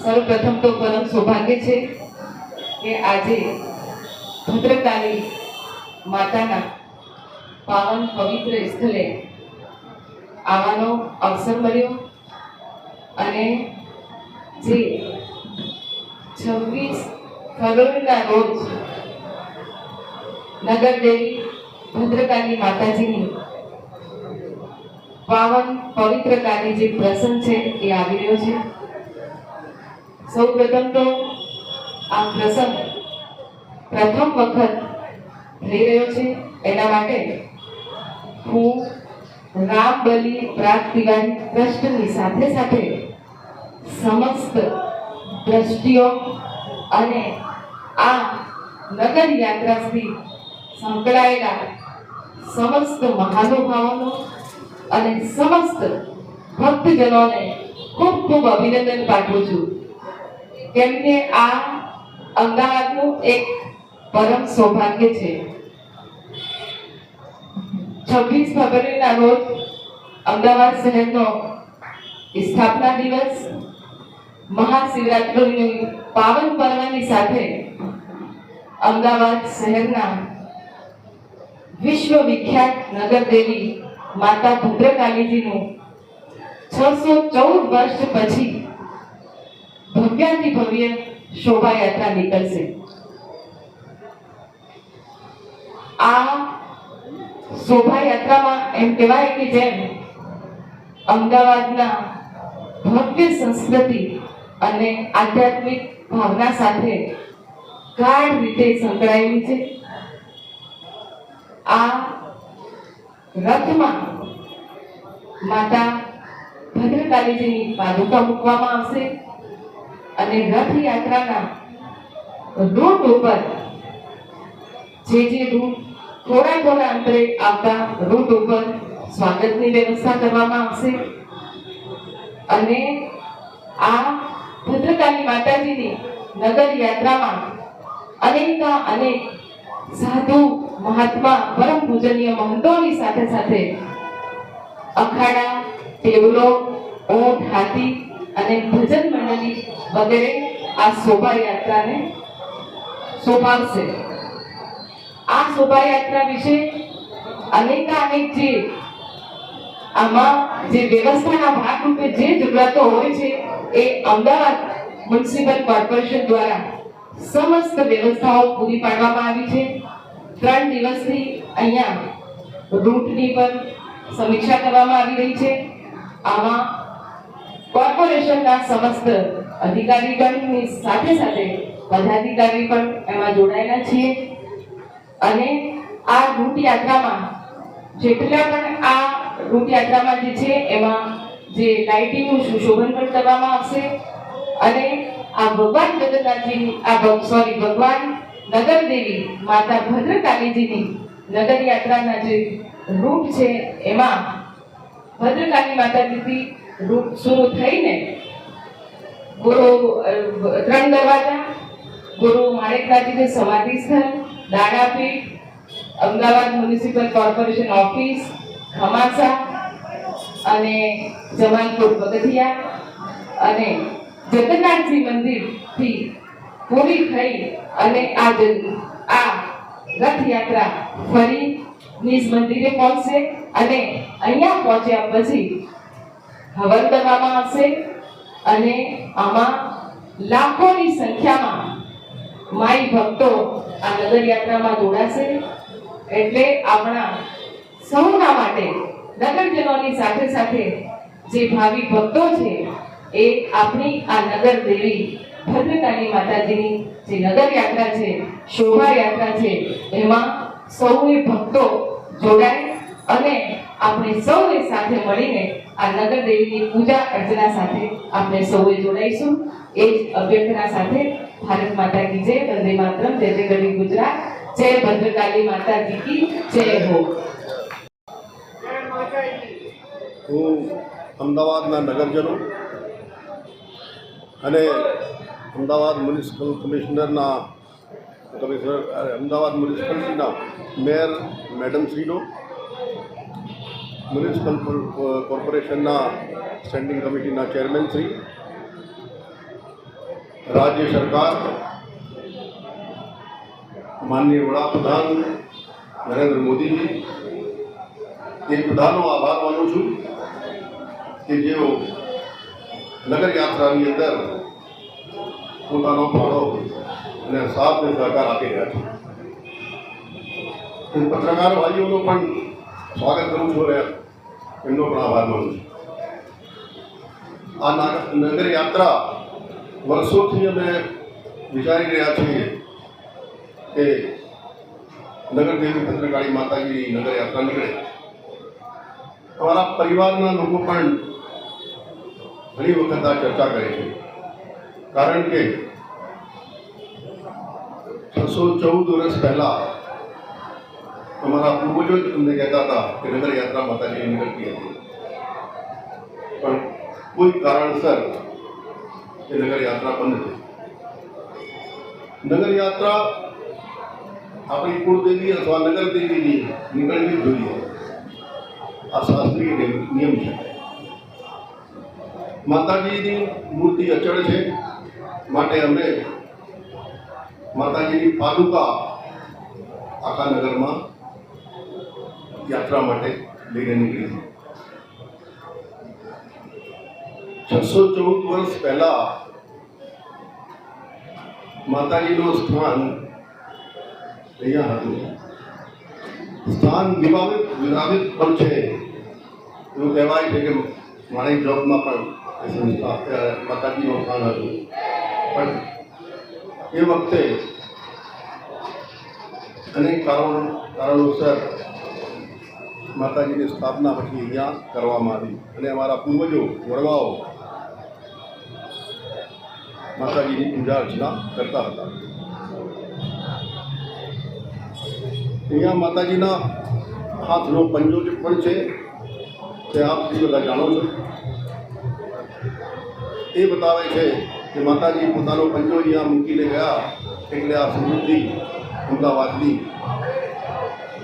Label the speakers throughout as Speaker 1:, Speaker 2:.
Speaker 1: સૌપ્રથમ તો પરમ સૌભાગ્ય છે કે આજે ભદ્રકાળી માતાના પાવન પવિત્ર સ્થળે આવવાનો અવસર મળ્યો અને જે 26 ફેબ્રુઆરીના રોજ નગરદેવી ભદ્રકાળી માતાજીની પાવન પવિત્ર કાર્ય જે પ્રસંગ છે એ આવી રહ્યો છે। સૌપ્રથમ તો આ પ્રસંગ પ્રથમ વખત થઈ રહ્યો છે, એના માટે હું રામબલી પ્રાગ તિવારી ટ્રસ્ટની સાથે સાથે સમસ્ત ટ્રસ્ટીઓ અને આ નગર યાત્રાથી સંકળાયેલા સમસ્ત મહાનુભાવોનો અને સમસ્ત ભક્તજનોને ખૂબ ખૂબ અભિનંદન પાઠવું છું, કેમ કે આ અમદાવાદનું એક પરમ સૌભાગ્ય છે। 26 ફેબ્રુઆરીના રોજ અમદાવાદ શહેરનો સ્થાપના દિવસ, મહાશિવરાત્રિની પાવન પર્વની સાથે અમદાવાદ શહેરના વિશ્વ વિખ્યાત નગરદેવી માતા ભદ્રકાળીજીનું 614 વર્ષ પછી ભવ્યાતિ ભવ્ય શોભાયાત્રા નીકળશે। આ શોભાયાત્રામાં એમ કહેવાય કે જેમ અમદાવાદના ભવ્ય સંસ્કૃતિ અને આધ્યાત્મિક ભાવના સાથે ગાઢ રીતે સંકળાયેલી છે। આ રથમાં માતા ભદ્રકાળીજીની પાદુકા મૂકવામાં આવશે અને રથયાત્રાના રૂટ ઉપર જે રૂટ થોડા અંતરે આવતા રૂટ ઉપર સ્વાગતની વ્યવસ્થા કરવામાં આવશે અને આ ભદ્રકાળી માતાજીની નગર યાત્રામાં અનેક સાધુ મહાત્મા પરમ પૂજનીય મહંતોની સાથે સાથે અખાડા, ટેબલો, ઊંટ, હાથી અને ભજન મંડળી વગેરે આ શોભાયાત્રાને શોભાવશે। આ શોભાયાત્રા વિશે અનેક જે આમાં જે વ્યવસ્થાના ભાગરૂપે જે જરૂરિયાતો હોય છે એ અમદાવાદ મ્યુનિસિપલ કોર્પોરેશન દ્વારા સમસ્ત વ્યવસ્થાઓ પૂરી પાડવામાં આવી છે। 3 દિવસથી અહીંયા રૂટની પર સમીક્ષા કરવામાં આવી રહી છે। આમાં કોર્પોરેશનના સમસ્ત અધિકારીગણની સાથે સાથે પદાધિકારી પણ એમાં જોડાયેલા છીએ અને આ રૂટ યાત્રામાં જેટલા પણ આ રૂટ યાત્રામાં જે છે એમાં જે લાઇટિંગનું સુશોભન પણ કરવામાં આવશે અને આ ભગવાન જગન્નાથજીની ભગવાન નગરદેવી માતા ભદ્રકાળીજીની નગર યાત્રાના જે રૂટ છે એમાં ભદ્રકાળી માતાજીથી રૂટ શરૂ થઈને ગુરુ 3 દરવાજા, ગુરુ માણેકરાજીનું સમાધિ સ્થળ, Danapith, Ahmedabad municipal corporation office, Khamasa અને જમાલપુર પગથિયા અને જગન્નાથજી મંદિરથી પૂરી થઈ અને આ રથયાત્રા ફરી નિજ મંદિરે પહોંચશે અને અહીંયા પહોંચ્યા પછી હવન કરવામાં આવશે અને આમાં લાખોની સંખ્યામાં માઈ ભક્તો આ નગર યાત્રામાં જોડાશે। એટલે આપણા સૌના માટે નગરજનોની સાથે સાથે જે ભાવિ ભક્તો છે એ આપણી આ નગર દેવી ભદ્રકાળી માતાજીની જે નગર યાત્રા છે, શોભાયાત્રા છે, એમાં સૌએ ભક્તો જોડાય અને આપણે સૌએ સાથે મળીને આ નગર દેવીની પૂજા અર્ચના સાથે આપણે સૌએ જોડાઈશું। એ જ અભ્યર્થના સાથે ભારત માતા કી જય, વંદે માતરમ, જય જય ગરવી ગુજરાત, જય ભદ્રકાળી માતાજી કી જય હો।
Speaker 2: હું અમદાવાદના નગરજનો અને અમદાવાદ મ્યુનિસિપલ કમિશનરના અમદાવાદ મ્યુનિસિપાલિટીના મેયર મેડમશ્રીનો, મ્યુનિસિપલ કોર્પોરેશનના સ્ટેન્ડિંગ કમિટીના ચેરમેન શ્રી રાજ્ય સરકાર, માનનીય વડાપ્રધાન નરેન્દ્ર મોદીજી, એ બધાનો આભાર માનું છું કે જેઓ નગર યાત્રાની અંદર પોતાનો ફાળો અને સાથ અને સહકાર આપી રહ્યા છે. હું પત્રકાર ભાઈઓનો પણ સ્વાગત કરું છું અને એમનો પણ આભાર માનું છું. આ નગર યાત્રા વર્ષોથી અમે વિચારી રહ્યા છીએ કે નગરદેવી ભદ્રકાળી માતાજીની નગર યાત્રા નીકળે. અમારા પરિવારના લોકો પણ ઘણી વખત આ ચર્ચા કરે છે, કારણ કે 614 વર્ષ પહેલા અમારા પૂર્વજો જ અમને કહેતા હતા કે નગર યાત્રા માતાજીની નીકળતી હતી, પણ કોઈ કારણસર એ નગર યાત્રા બંધ થઈ. નગર યાત્રા આપણી કુળદેવી અથવા નગર દેવીની નીકળવી જોઈએ, આ શાસ્ત્રીય નિયમ છે. માતાજીની મૂર્તિ અચળ છે, માટે અમે માતાજીની પાદુકા આખા નગરમાં યાત્રા માટે લઈને નીકળી. 614 વર્ષ પહેલા માતાજીનું સ્થાન અહીંયા હતું. સ્થાન વિવાદિત પણ છે. એવું કહેવાય છે કે માણેક ચોકમાં પણ માતાજીનું સ્થાન હતું, પણ એ વખતે અનેક કારણોસર માતાજીની સ્થાપના પછી અહીંયા કરવામાં આવી અને અમારા પૂર્વજો વડવાઓ માતાજીની પૂજા અર્ચના કરતા હતા. અહીંયા માતાજીના હાથનો પંજો પણ છે, તે આપ બધા જાણો છો. એ બતાવે છે કે માતાજી પોતાનો પંજો અહીંયા મૂકીને ગયા, એટલે આ સમૃદ્ધિ અમદાવાદની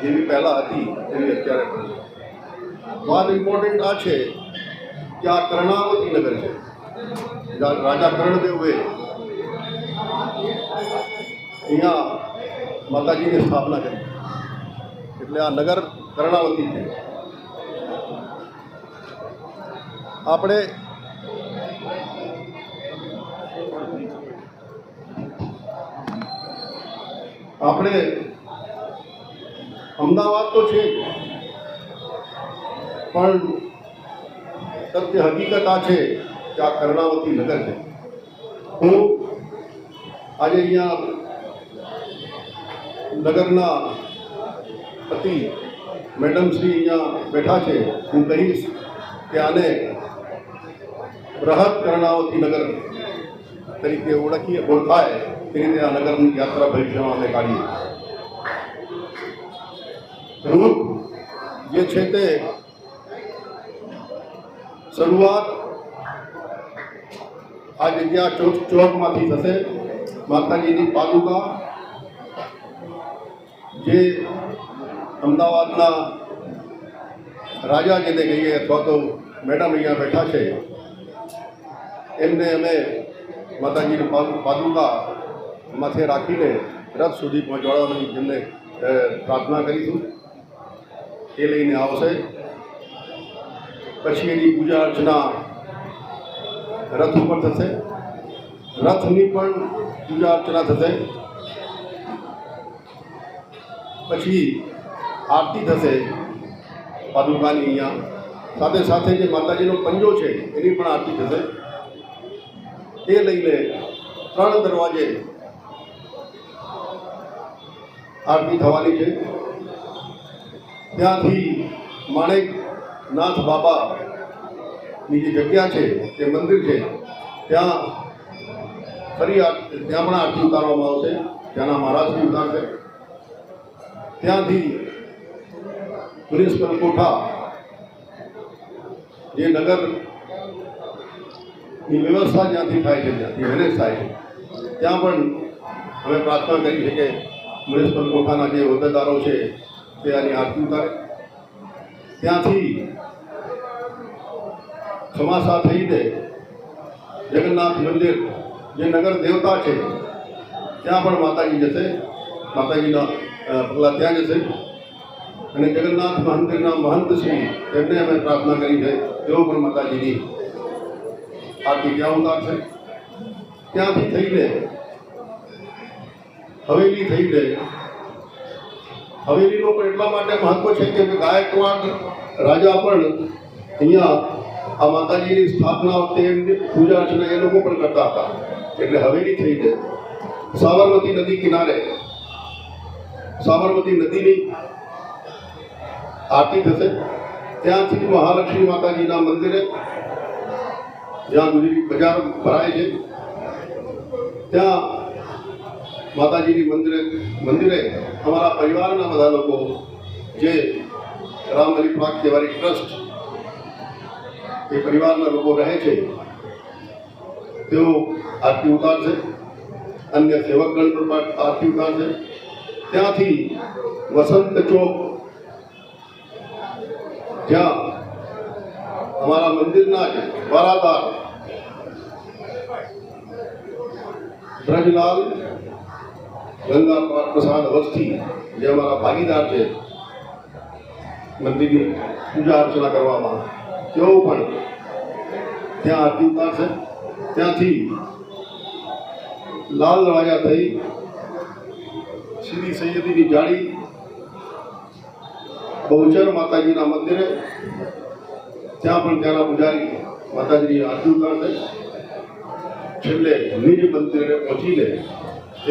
Speaker 2: જેવી પહેલાં હતી એવી અત્યારે પણ છે. વાત ઇમ્પોર્ટન્ટ આ છે કે આ કર્ણાવતી નગર છે. રાજા કર્ણદેવે અહીંયા માતાજીની સ્થાપના કરી, એટલે આ નગર કર્ણાવતી છે. આપણે અમદાવાદ તો છે, પણ સત્ય હકીકત આ છે કે આ કર્ણાવતી નગર છે. હું આજે અહીંયા નગરના પતિ મેડમ શ્રી અહીંયા બેઠા છે. હું કહીશ કે આને બૃહદ કર્ણાવતી નગર તરીકે ઓળખાય તે રીતે આ નગરની યાત્રા ભવિષ્યમાં અમે કાઢીએ. રૂટ જે છે તે શરૂઆત આ જગ્યા ચોકમાંથી થશે. માતાજીની પાદુકા જે અમદાવાદના રાજા જેને કહીએ અથવા તો મેડમ અહીંયા બેઠા છે, એમને અમે માતાજીની પાદુકા માથે રાખીને રથ સુધી પહોંચાડવાની એમને પ્રાર્થના કરીશું. એ લઈને આવશે. પછી એની પૂજા અર્ચના રથ ઉપર થશે. રથની પણ પૂજા અર્ચના થશે. પછી આરતી થશે પાદુકાની અહીંયા. સાથે સાથે જે માતાજીનો પંજો છે એની પણ આરતી થશે. એ લઈને 3 દરવાજે આરતી થવાની છે. ત્યાંથી માણેકનાથ બાબાની જે જગ્યા છે, તે મંદિર છે, ત્યાં ત્યાં પણ આરતી ઉતારવામાં આવશે. ત્યાંના મહારાજશ્રી ઉતારશે. ત્યાંથી મ્યુનિસિપલ કોઠા જે નગરની વ્યવસ્થા જ્યાંથી થાય છે, ત્યાંથી મેનેજ થાય છે, ત્યાં પણ અમે પ્રાર્થના કરી છે કે મ્યુનિસિપલ કોઠાના જે હોદ્દેદારો છે તે આની આરતી ઉતારે. ત્યાંથી ખમાસા થઈને જગન્નાથ મંદિરની જે નગર દેવતા છે ત્યાં પણ માતાજી જશે, માતાજીના પગલાં ત્યાં જશે. અને જગન્નાથ મંદિરના મહંત શ્રી એમને અમે પ્રાર્થના કરી છે, તેઓ પણ માતાજીની આરતી ત્યાં ઉતારશે. ત્યાંથી થઈને હવેલી થઈને, હવેલીનો પણ એટલા માટે મહત્વ છે કે ગાયકવાડ રાજા પણ અહીંયા આ માતાજીની સ્થાપના વખતે એમની પૂજા અર્ચના એ લોકો પણ કરતા હતા. એટલે હવેલી થઈને સાબરમતી નદી કિનારે સાબરમતી નદીની આરતી થશે. ત્યાંથી મહાલક્ષ્મી માતાજીના મંદિરે, જ્યાં ગુજરી બજાર ભરાય છે, ત્યાં માતાજીની મંદિરે અમારા પરિવારના બધા લોકો, જે રામબલી પ્રાગ તહેવારી ટ્રસ્ટ એ પરિવારના લોકો રહે છે, તેઓ આરતી ઉતારશે. અન્ય સેવકગણ પણ આરતી ઉતારશે. ત્યાંથી વસંત ચોક, જ્યાં અમારા મંદિરના જ વારાદાર બ્રજલાલ ગંગા પ્રસાદ અવસ્થી, જે અમારા ભાગીદાર છે મંદિરની પૂજા અર્ચના કરવામાં, તેઓ પણ ત્યાં આરતી ઉતારશે. ત્યાંથી લાલ દરવાજા થઈ સીધી સૈયદીની જાળી બહુચર માતાજીના મંદિરે, ત્યાં પણ ત્યાંના પૂજારી માતાજીની આરતી ઉતારશે. છેલ્લે નિજ મંદિરે પહોંચીને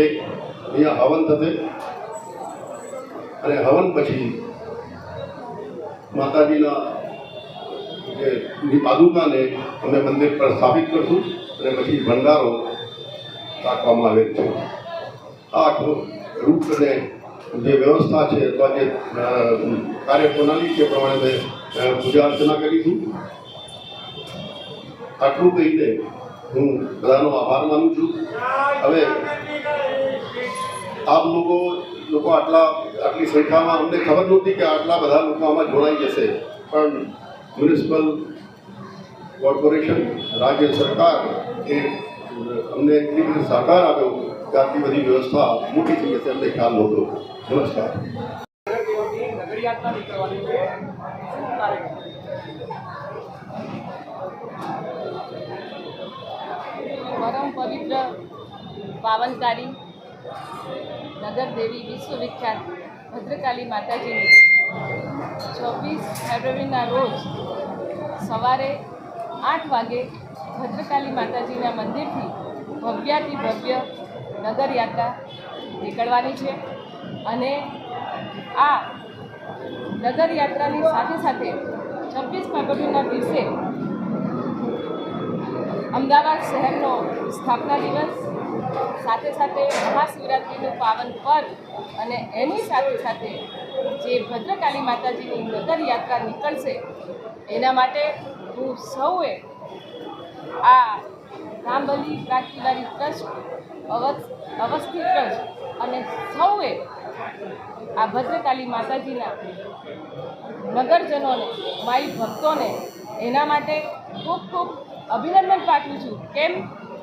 Speaker 2: એક અહીંયા હવન થશે. અને હવન પછી માતાજીના જે પાદુકાને અમે મંદિર પર સ્થાપિત કરશું અને પછી ભંડારો રાખવામાં આવે છે. આ રૂપ અને જે વ્યવસ્થા છે અથવા જે કાર્યપ્રણાલી છે પ્રમાણે પૂજા અર્ચના કરીશું. આટલું કહીને હું બધાનો આભાર માનું છું. હવે આપ લોકો આટલી સંખ્યામાં, અમને ખબર નહોતી કે આટલા બધા લોકો આમાં જોડાઈ જશે, પણ મ્યુનિસિપલ કોર્પોરેશન, રાજ્ય સરકાર એ અમને એટલી બધી સહકાર આપ્યો કે આટલી બધી વ્યવસ્થા મોટી થઈ જશે, અમને ખ્યાલ નહોતો. નમસ્કાર.
Speaker 3: પરમ પવિત્ર પાવનકારી નગરદેવી વિશ્વવિખ્યાત ભદ્રકાલી માતાજીની 26 ફેબ્રુઆરીના રોજ સવારે 8 વાગે ભદ્રકાલી માતાજીના મંદિરથી ભવ્યાતિ ભવ્ય નગરયાત્રા નીકળવાની છે. અને આ નગરયાત્રાની સાથે સાથે 26 ફેબ્રુઆરીના દિવસે અમદાવાદ શહેરનો સ્થાપના દિવસ, સાથે સાથે મહાશિવરાત્રિનું પાવન પર્વ અને એની સાથે સાથે જે ભદ્રકાલી માતાજીની નગરયાત્રા નીકળશે, એના માટે હું સૌએ આ રામબલી પ્રાગતિવારી ટ્રસ્ટ, અવસ્થિત ટ્રસ્ટ અને સૌએ આ ભદ્રકાલી માતાજીના નગરજનોને, માઈ ભક્તોને એના માટે ખૂબ ખૂબ અભિનંદન પાઠવું છું. કેમ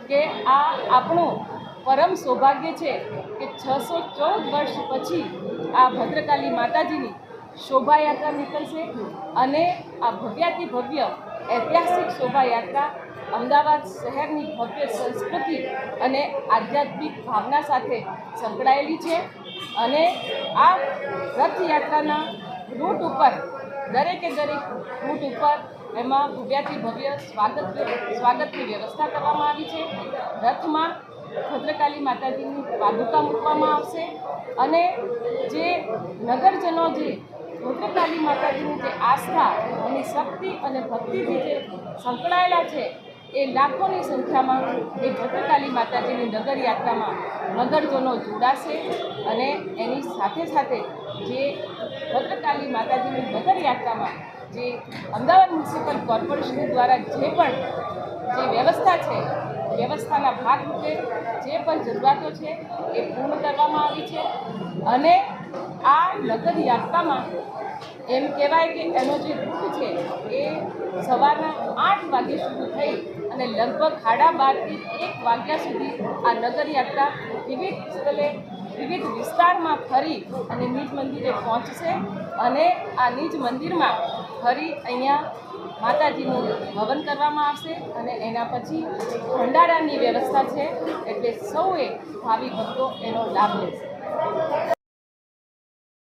Speaker 3: કે આ આપણું પરમ સૌભાગ્ય છે કે 614 વર્ષ પછી આ ભદ્રકાલી માતાજીની શોભાયાત્રા નીકળશે. અને આ ભવ્યાતિ ભવ્ય ઐતિહાસિક શોભાયાત્રા અમદાવાદ શહેરની ભવ્ય સંસ્કૃતિ અને આધ્યાત્મિક ભાવના સાથે સંકળાયેલી છે. અને આ રથયાત્રાના રૂટ ઉપર, દરેકે દરેક રૂટ ઉપર એમાં ભવ્યાતિ ભવ્ય સ્વાગતની વ્યવસ્થા કરવામાં આવી છે. રથમાં ભદ્રકાલી માતાજીની પાદુકા મૂકવામાં આવશે. અને જે નગરજનો જે ભદ્રકાલી માતાજીની જે આસ્થા, એની શક્તિ અને ભક્તિથી જે સંકળાયેલા છે, એ લાખોની સંખ્યામાં એ ભદ્રકાલી માતાજીની નગરયાત્રામાં નગરજનો જોડાશે. અને એની સાથે સાથે જે ભદ્રકાલી માતાજીની નગરયાત્રામાં જે અમદાવાદ મ્યુનિસિપલ કોર્પોરેશન દ્વારા જે પણ જે વ્યવસ્થા છે, વ્યવસ્થાના ભાગરૂપે જે પણ જરૂરિયાતો છે એ પૂર્ણ કરવામાં આવી છે. અને આ નગરયાત્રામાં એમ કહેવાય કે એનો જે રૂટ છે એ સવારના 8 વાગે શરૂ થઈ અને લગભગ 12:30 થી 1 વાગ્યા સુધી આ નગરયાત્રા વિવિધ સ્થળે વિવિધ વિસ્તારમાં ફરી અને નિજ મંદિરે પહોંચશે અને આ નિજ મંદિરમાં ફરી અહીંયા માતાજીનું હવન કરવામાં આવશે અને એના પછી ભંડારાની વ્યવસ્થા છે એટલે સૌએ ભાવિ ભક્તો એનો લાભ લેશે.